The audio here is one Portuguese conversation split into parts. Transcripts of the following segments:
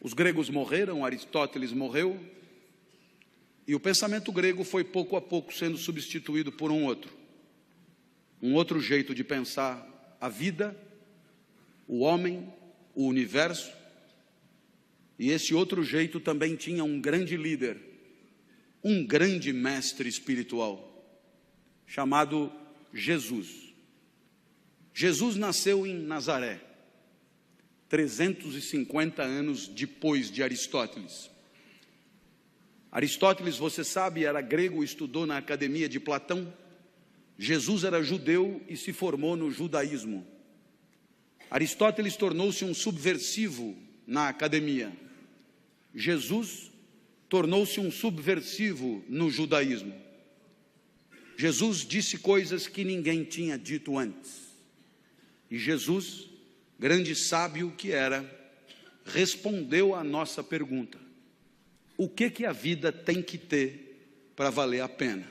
Os gregos morreram, Aristóteles morreu, e o pensamento grego foi pouco a pouco sendo substituído por um outro jeito de pensar a vida, o homem, o universo. E esse outro jeito também tinha um grande líder, um grande mestre espiritual, chamado Jesus. Jesus nasceu em Nazaré, 350 anos depois de Aristóteles. Aristóteles, você sabe, era grego, estudou na academia de Platão. Jesus era judeu e se formou no judaísmo. Aristóteles tornou-se um subversivo na academia. Jesus tornou-se um subversivo no judaísmo. Jesus disse coisas que ninguém tinha dito antes. E Jesus, grande sábio que era, respondeu à nossa pergunta: o que a vida tem que ter para valer a pena?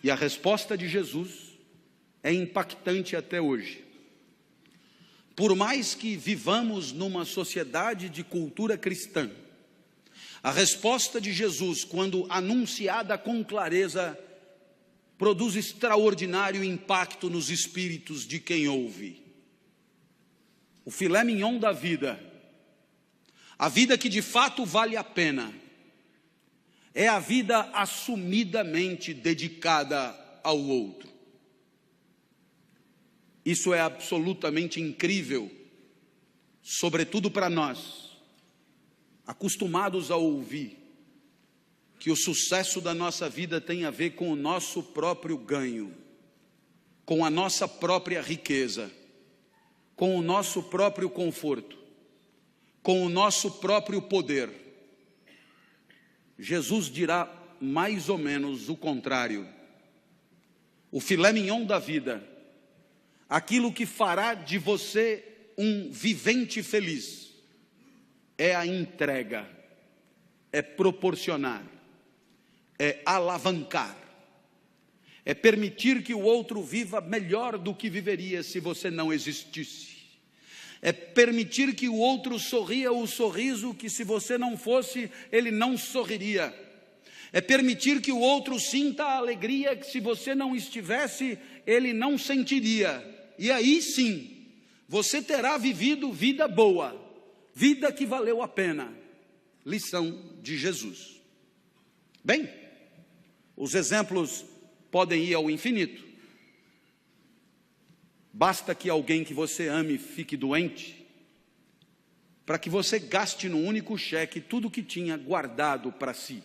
E a resposta de Jesus é impactante até hoje. Por mais que vivamos numa sociedade de cultura cristã, a resposta de Jesus, quando anunciada com clareza, produz extraordinário impacto nos espíritos de quem ouve. O filé mignon da vida, a vida que de fato vale a pena, é a vida assumidamente dedicada ao outro. Isso é absolutamente incrível, sobretudo para nós, acostumados a ouvir que o sucesso da nossa vida tem a ver com o nosso próprio ganho, com a nossa própria riqueza, com o nosso próprio conforto, com o nosso próprio poder. Jesus dirá mais ou menos o contrário. O filé mignon da vida, aquilo que fará de você um vivente feliz, é a entrega, é proporcionar, é alavancar, é permitir que o outro viva melhor do que viveria se você não existisse, é permitir que o outro sorria o sorriso que, se você não fosse, ele não sorriria, é permitir que o outro sinta a alegria que, se você não estivesse, ele não sentiria. E aí sim, você terá vivido vida boa, vida que valeu a pena. Lição de Jesus. Bem, os exemplos podem ir ao infinito. Basta que alguém que você ame fique doente, para que você gaste num único cheque tudo que tinha guardado para si.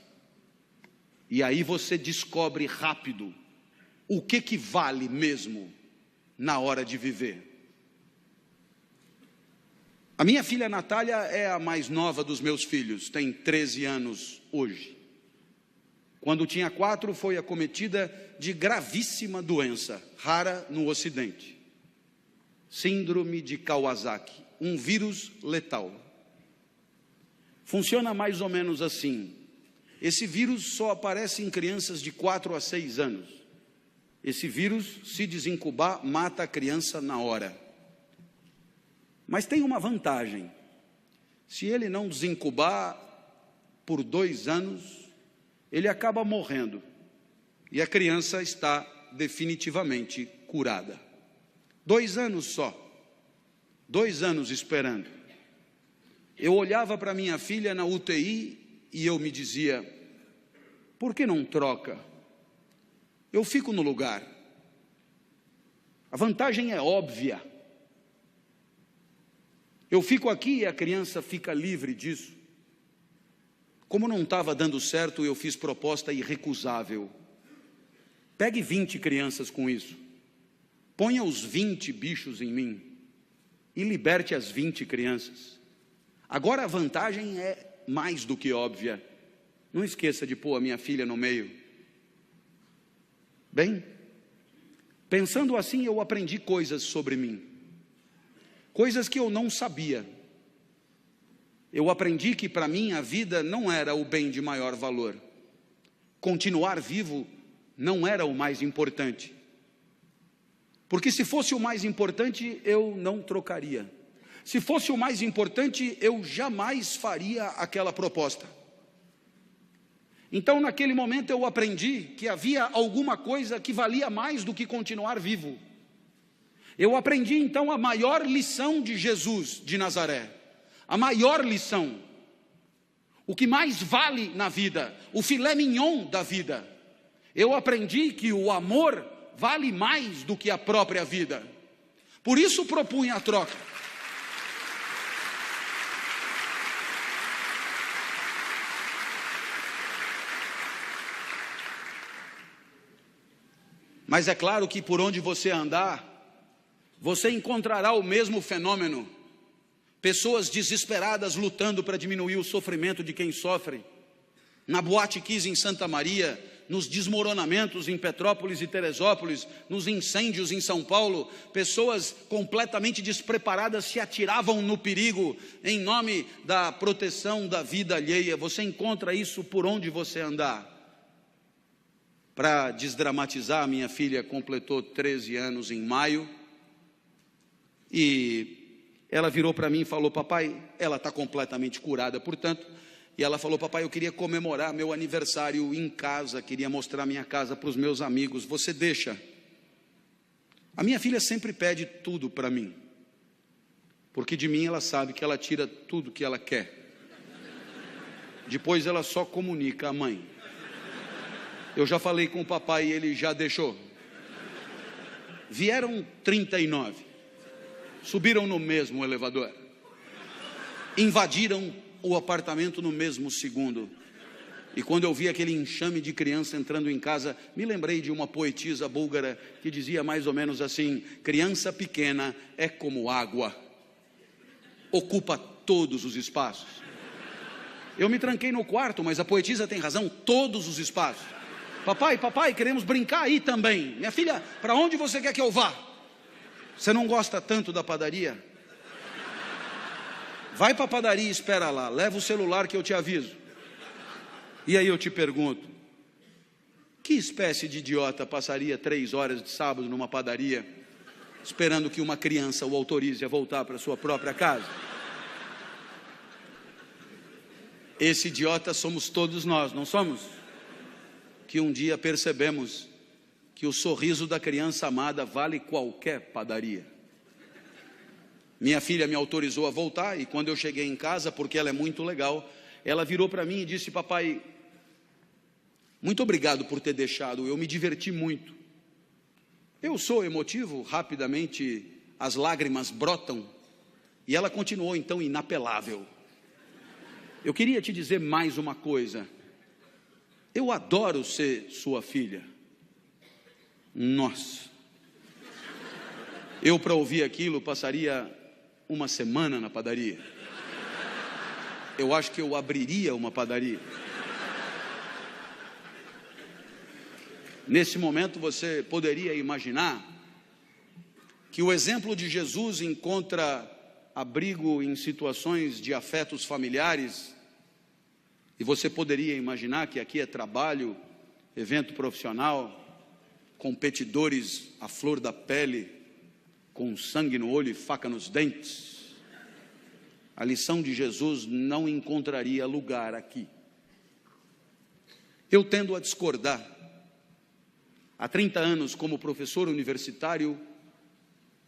E aí você descobre rápido o que vale mesmo na hora de viver. A minha filha Natália é a mais nova dos meus filhos, tem 13 anos hoje. Quando tinha 4, foi acometida de gravíssima doença, rara no Ocidente. Síndrome de Kawasaki, um vírus letal. Funciona mais ou menos assim. Esse vírus só aparece em crianças de 4 a 6 anos. Esse vírus, se desincubar, mata a criança na hora. Mas tem uma vantagem. Se ele não desincubar por 2 anos, ele acaba morrendo. E a criança está definitivamente curada. 2 anos só. 2 anos esperando. Eu olhava para minha filha na UTI e eu me dizia: por que não troca? Eu fico no lugar. A vantagem é óbvia. Eu fico aqui e a criança fica livre disso. Como não estava dando certo, eu fiz proposta irrecusável. Pegue 20 crianças com isso. Ponha os 20 bichos em mim e liberte as 20 crianças. Agora a vantagem é mais do que óbvia. Não esqueça de pôr a minha filha no meio. Bem, pensando assim, eu aprendi coisas sobre mim. Coisas que eu não sabia. Eu aprendi que para mim a vida não era o bem de maior valor. Continuar vivo não era o mais importante. Porque se fosse o mais importante, eu não trocaria. Se fosse o mais importante, eu jamais faria aquela proposta. Então, naquele momento, eu aprendi que havia alguma coisa que valia mais do que continuar vivo. Eu aprendi, então, a maior lição de Jesus de Nazaré. A maior lição. O que mais vale na vida, o filé mignon da vida. Eu aprendi que o amor vale mais do que a própria vida. Por isso propunha a troca. Mas é claro que por onde você andar, você encontrará o mesmo fenômeno. Pessoas desesperadas lutando para diminuir o sofrimento de quem sofre. Na Boate Kiss em Santa Maria, nos desmoronamentos em Petrópolis e Teresópolis, nos incêndios em São Paulo, pessoas completamente despreparadas se atiravam no perigo em nome da proteção da vida alheia. Você encontra isso por onde você andar. Para desdramatizar, minha filha completou 13 anos em maio, e ela virou para mim e falou: papai, ela está completamente curada, portanto, e ela falou: papai, eu queria comemorar meu aniversário em casa, queria mostrar minha casa para os meus amigos, você deixa? A minha filha sempre pede tudo para mim, porque de mim ela sabe que ela tira tudo que ela quer, depois ela só comunica à mãe. Eu já falei com o papai e ele já deixou. Vieram 39, subiram no mesmo elevador, invadiram o apartamento no mesmo segundo. E quando eu vi aquele enxame de criança entrando em casa, me lembrei de uma poetisa búlgara que dizia mais ou menos assim: criança pequena é como água, ocupa todos os espaços. Eu me tranquei no quarto, mas a poetisa tem razão, todos os espaços. Papai, queremos brincar aí também. Minha filha, para onde você quer que eu vá? Você não gosta tanto da padaria? Vai para a padaria e espera lá, leva o celular que eu te aviso. E aí eu te pergunto, que espécie de idiota passaria 3 horas de sábado numa padaria, esperando que uma criança o autorize a voltar para sua própria casa? Esse idiota somos todos nós, não somos? Que um dia percebemos que o sorriso da criança amada vale qualquer padaria. Minha filha me autorizou a voltar, e quando eu cheguei em casa, porque ela é muito legal, ela virou para mim e disse: papai, muito obrigado por ter deixado, eu me diverti muito. Eu sou emotivo, rapidamente as lágrimas brotam, e ela continuou então inapelável: eu queria te dizer mais uma coisa, eu adoro ser sua filha. Nossa, eu para ouvir aquilo passaria uma semana na padaria. Eu acho que eu abriria uma padaria. Nesse momento você poderia imaginar que o exemplo de Jesus encontra abrigo em situações de afetos familiares. E você poderia imaginar que aqui é trabalho, evento profissional, competidores à flor da pele, com sangue no olho e faca nos dentes. A lição de Jesus não encontraria lugar aqui. Eu tendo a discordar. Há 30 anos, como professor universitário,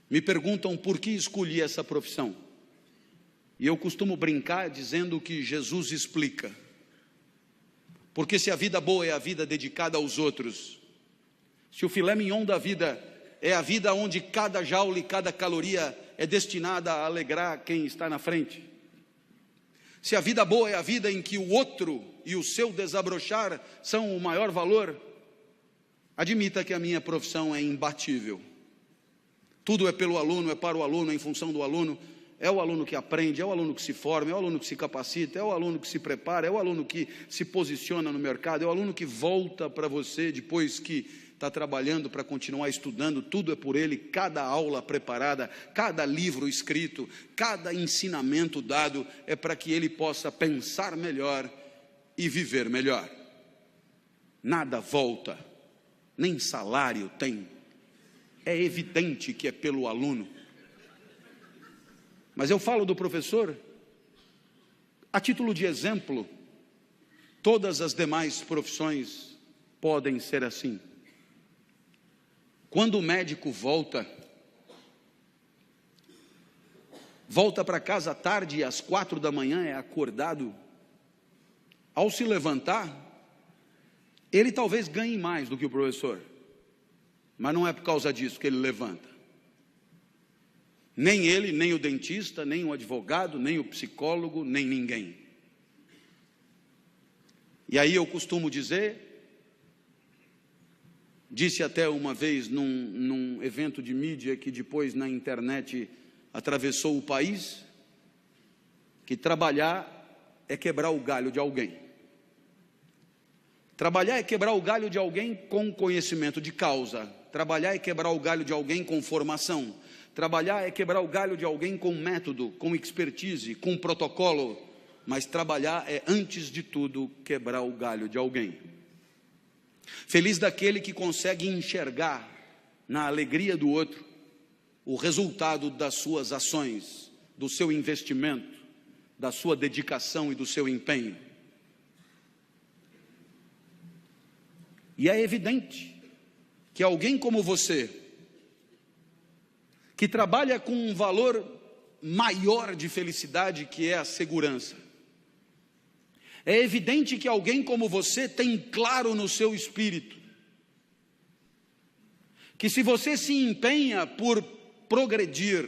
me perguntam por que escolhi essa profissão. E eu costumo brincar dizendo que Jesus explica. Porque se a vida boa é a vida dedicada aos outros, se o filé mignon da vida é a vida onde cada jaula e cada caloria é destinada a alegrar quem está na frente, se a vida boa é a vida em que o outro e o seu desabrochar são o maior valor, admita que a minha profissão é imbatível. Tudo é pelo aluno, é para o aluno, é em função do aluno. É o aluno que aprende, é o aluno que se forma, é o aluno que se capacita, é o aluno que se prepara, é o aluno que se posiciona no mercado, é o aluno que volta para você depois que está trabalhando para continuar estudando. Tudo é por ele, cada aula preparada, cada livro escrito, cada ensinamento dado é para que ele possa pensar melhor e viver melhor. Nada volta, nem salário tem. É evidente que é pelo aluno. Mas eu falo do professor a título de exemplo. Todas as demais profissões podem ser assim. Quando o médico volta para casa à tarde e às 4 da manhã é acordado, ao se levantar, ele talvez ganhe mais do que o professor, mas não é por causa disso que ele levanta. Nem ele, nem o dentista, nem o advogado, nem o psicólogo, nem ninguém. E aí eu costumo dizer, disse até uma vez num evento de mídia que depois na internet atravessou o país, que trabalhar é quebrar o galho de alguém. Trabalhar é quebrar o galho de alguém com conhecimento de causa. Trabalhar é quebrar o galho de alguém com formação. Trabalhar é quebrar o galho de alguém com método, com expertise, com protocolo. Mas trabalhar é, antes de tudo, quebrar o galho de alguém. Feliz daquele que consegue enxergar na alegria do outro o resultado das suas ações, do seu investimento, da sua dedicação e do seu empenho. E é evidente que alguém como você, que trabalha com um valor maior de felicidade, que é a segurança, é evidente que alguém como você tem claro no seu espírito que se você se empenha por progredir,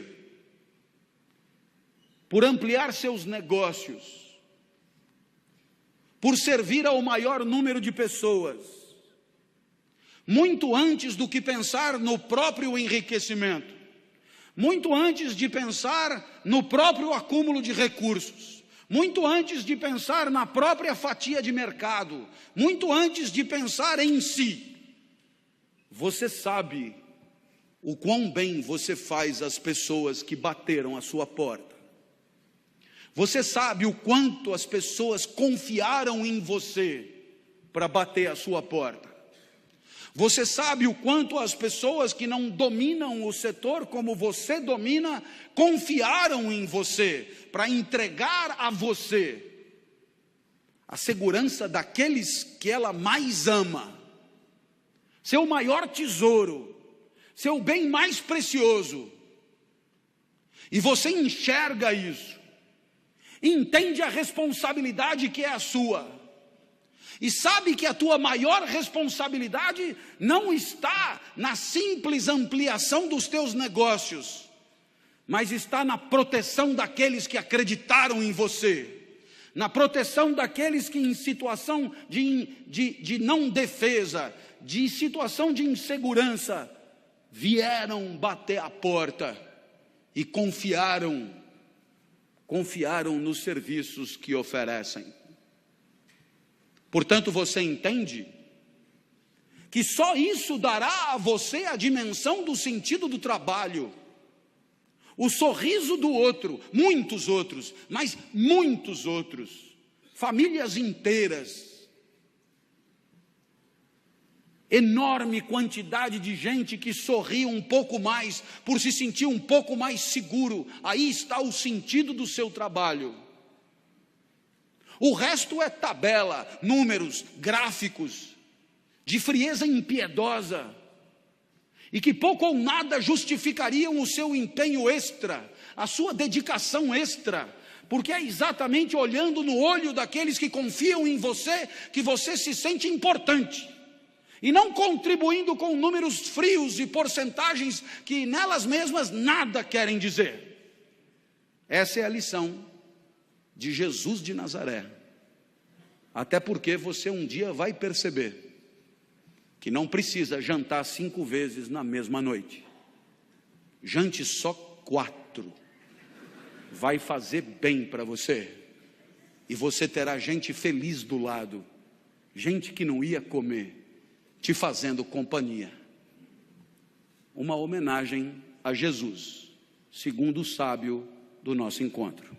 por ampliar seus negócios, por servir ao maior número de pessoas, muito antes do que pensar no próprio enriquecimento, muito antes de pensar no próprio acúmulo de recursos, muito antes de pensar na própria fatia de mercado, muito antes de pensar em si, você sabe o quão bem você faz às pessoas que bateram à sua porta. Você sabe o quanto as pessoas confiaram em você para bater à sua porta. Você sabe o quanto as pessoas que não dominam o setor como você domina, confiaram em você para entregar a você a segurança daqueles que ela mais ama, seu maior tesouro, seu bem mais precioso. E você enxerga isso, entende a responsabilidade que é a sua, e sabe que a tua maior responsabilidade não está na simples ampliação dos teus negócios, mas está na proteção daqueles que acreditaram em você, na proteção daqueles que em situação de não defesa, de situação de insegurança, vieram bater a porta e confiaram nos serviços que oferecem. Portanto, você entende que só isso dará a você a dimensão do sentido do trabalho, o sorriso do outro, muitos outros, mas muitos outros, famílias inteiras, enorme quantidade de gente que sorri um pouco mais, por se sentir um pouco mais seguro. Aí está o sentido do seu trabalho. O resto é tabela, números, gráficos, de frieza impiedosa, e que pouco ou nada justificariam o seu empenho extra, a sua dedicação extra, porque é exatamente olhando no olho daqueles que confiam em você, que você se sente importante, e não contribuindo com números frios e porcentagens que nelas mesmas nada querem dizer. Essa é a lição de Jesus de Nazaré. Até porque você um dia vai perceber que não precisa jantar 5 vezes na mesma noite. Jante só 4. Vai fazer bem para você. E você terá gente feliz do lado, gente que não ia comer, te fazendo companhia. Uma homenagem a Jesus, segundo o sábio do nosso encontro.